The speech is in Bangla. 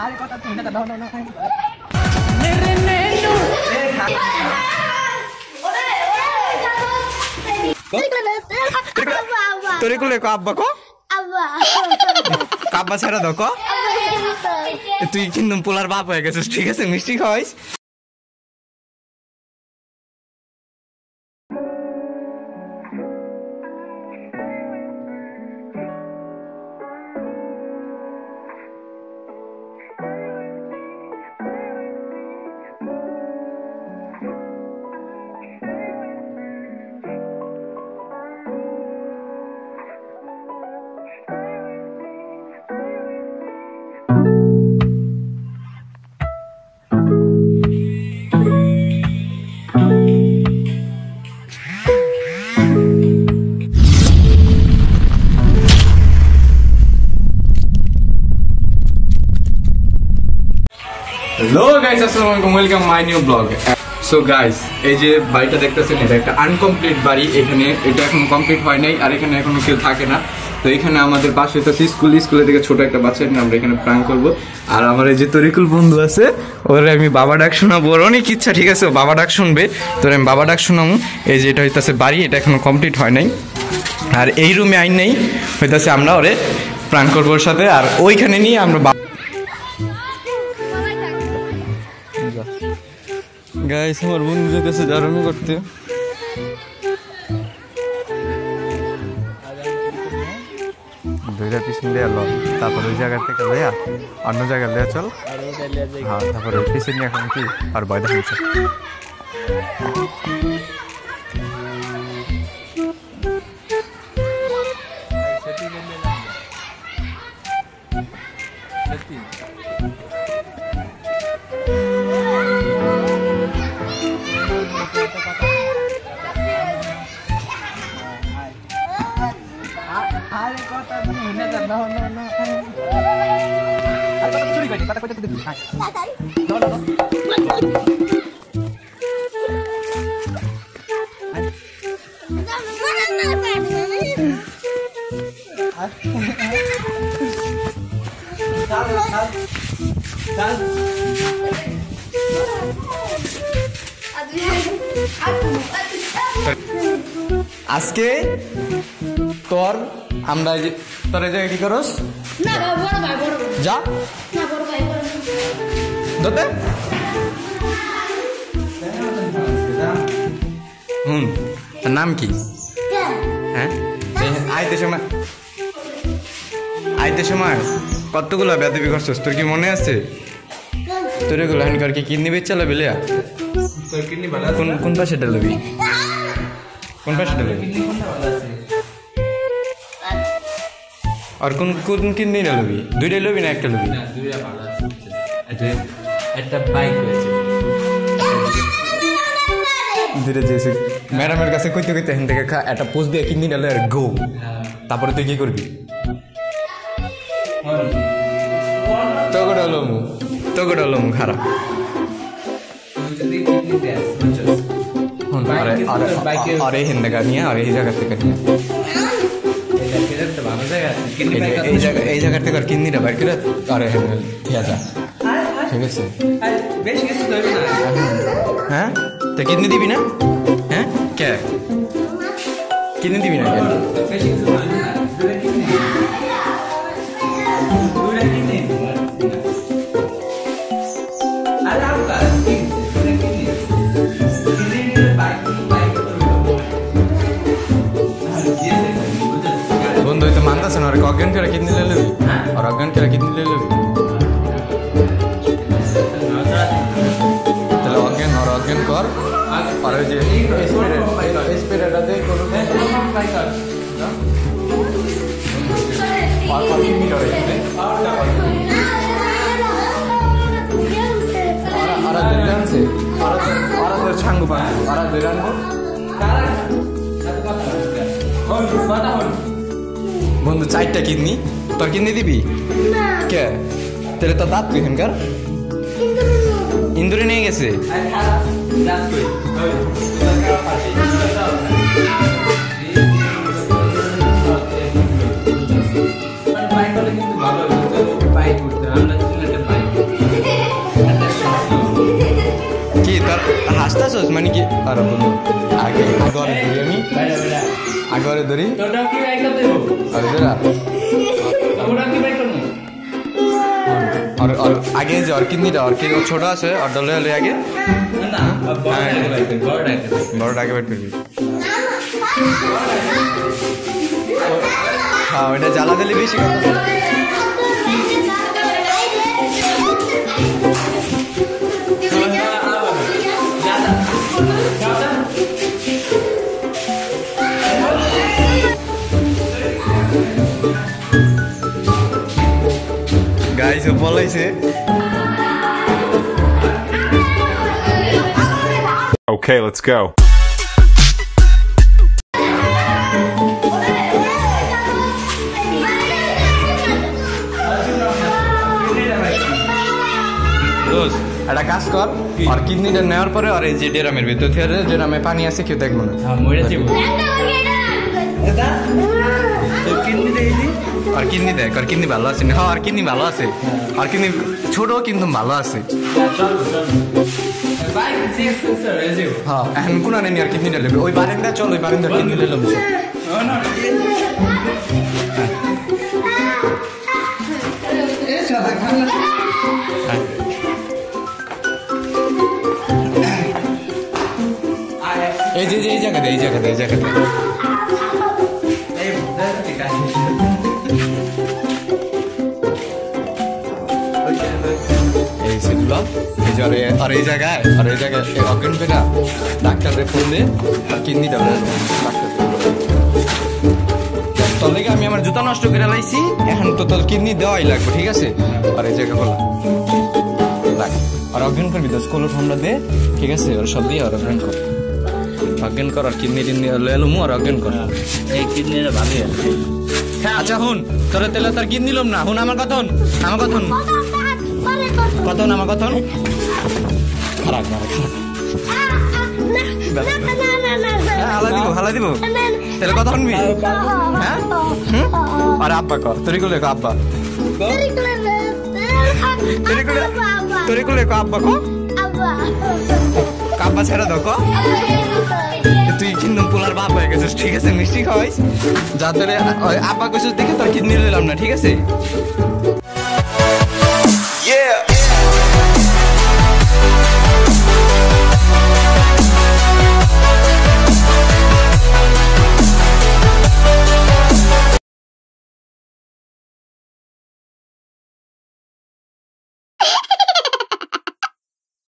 আরে কথা তুমি না দাও না তোরে কোলে কো আব্বা কো আব্বা কাব্বা ছাড়া দাও কো তুই কিন্তু পোলার বাপ হয়ে গেছিস ঠিক আছে মিষ্টি খাওয়াইস Hello guys, assalamualaikum, welcome my new vlog. So guys, এই যে বাড়িটা দেখতেছেন এটা একটা আনকমপ্লিট বাড়ি এখানে এটা এখনো কমপ্লিট হয় নাই আর এখানে এখনো কেউ থাকে না তো এখানে আমাদের পাশে তো স্কুলে থেকে ছোট একটা বাচ্চা নিয়ে আমরা এখানে প্র্যাঙ্ক করব আর আমার এই যে তরিকুল বন্ধু আছে ওরে আমি বাবা ডাক শোনাবো ওর অনেক ইচ্ছা ঠিক আছে বাবা ডাক শুনবে তোর আমি বাবা ডাক শোনাবো এই যে এটা হইতাছে বাড়ি এটা এখনো কমপ্লিট হয় নাই আর এই রুমে আইন নেই হইতাছে আমরা ওরে প্র্যাঙ্ক করবো ওর সাথে আর ওইখানে নিয়ে আমরা গাইস আমার বন্ধু যেতেছে জারমি করতে দুইটা পিছন দিয়ে এলো তারপর ওই জায়গা থেকে লইয়া অন্য জায়গায় লইয়া চল হ্যাঁ তারপরে পিছন নিয়ে এখন কি আর ভয় দেখাচ্ছে আরে কথা তুমি না না না আরে কথা চুরি করি কথা কইতে দিবি না আজকে তোর আমরা তোর এই জায়গায় কি করস না বড় ভাই যা না বড় ভাই দতে তোর নাম কি হ্যাঁ আইতে সময় কতগুলো বেদবি করছিস তোর কি মনে আছে তোর এগুলো হানকার কি কিডনি বেচালা বেলিয়া তোর কিডনি ভালো আছে কোন পাশে ডালবি কোন পাশে ডালবি আর কোন কিডনি ডালবি দুইটা লবি না একটা লবি না দুইটা ভালো আছে একটা বাইক রয়েছে ধীরে যেছে ম্যাডামের কাছে কইতে কইতে এখান থেকে একটা পোস্ট দিয়ে কিডনি ডালে আর গো তারপরে তুই কি করবি তোগড় হলো মু খারাপ আরে হিন্দাকা নিয়ে আর এই জায়গা থেকে নিয়ে এই জায়গা থেকে আর কিডনিটা বাইর করে আরে ঠিক আছে হ্যাঁ তো কিডনি দিবি না হ্যাঁ কে কিডনি দিবি না কেন বন্ধু তো মানতেছে না আর অজ্ঞান করে কিডনি লে লবি আর অজ্ঞান করে কিডনি লে লবি তাহলে অজ্ঞান কর আর ওই যে স্পিরিটটা দে কোন আর কিডনি করে আর দিলানছে আর ছাঙ্গু পাঙ্গু আর দিলানবো বন্ধু চারটা কিডনি তোর কিডনি দিবি কে তাহলে তোর দাঁত তুই হেনকার ইন্দুরে নিয়ে গেছে কিন্তু ভালো বাইক উঠতে আর বন্ধু আগে আগরে ধরি আমি আগরে ধরি আর ধরা और आगे जो और कितनी और कि छोटा আছে और डले ले आगे ना बड़ा आगे बैठ कर हां ওটা জ্বালা দিলে বেশি কথা Guys, eu vou lá e Okay, let's go. Dos, ada কাজ কর আর কিডনিটা নেওয়ার পরে আর এই যে ড্রামের ভিতর থেকে ড্রামে পানি আছে কেউ দেখবো না হ্যাঁ মরে যাবো এটা তো কিডনি দেইলি আর কিডনি দেখ আর কিডনি ভালো আছে হ্যাঁ আর কিডনি ভালো আছে আর কিডনি ছোট কিন্তু ভালো আছে ভাই সিক্স স্যার এজে হ্যাঁ এখন কোন আনে আর কিডনি লেবে ওই বারেন্দা চল ওই বারেন্দা কিডনি লইলাম না এ সাদা খানা এই যে এই জায়গাতে এই জায়গাতে এই জায়গাতে এই সিটলো এই যে আর এই জায়গায় অজ্ঞান পেটা ডাক্তারের ফোন দিয়ে কিডনি দেবে তোর লেগে আমি আমার জুতা নষ্ট করে লাইছি এখন তো তোর কিডনি দেওয়াই লাগবে ঠিক আছে আর এই জায়গা বলা আর অজ্ঞান করবি তো স্কুলের ফোনটা দে ঠিক আছে আর সব দিয়ে আর অজ্ঞান কর অজ্ঞান কর আর কিডনি টিডনি লেলুম আর অজ্ঞান কর এই কিডনিটা ভালো আছে আচ্ছা হুন তোর তেলে তোর কিডনি লম না হুন আমার কথা আমার কথা আমার কথা খারাপ হালা দিব তাহলে কথা শুনবি হ্যাঁ আর আব্বা কর তোর গুলো আব্বা তোর গুলো আব্বা কো আব্বা ছেড়ে দাও কো তুই কিন্তু পোলার বাপ হয়ে গেছিস ঠিক আছে মিষ্টি খাওয়াইস যা তোর আব্বা কইছিস দেখে তোর কিডনি নিলাম না ঠিক আছে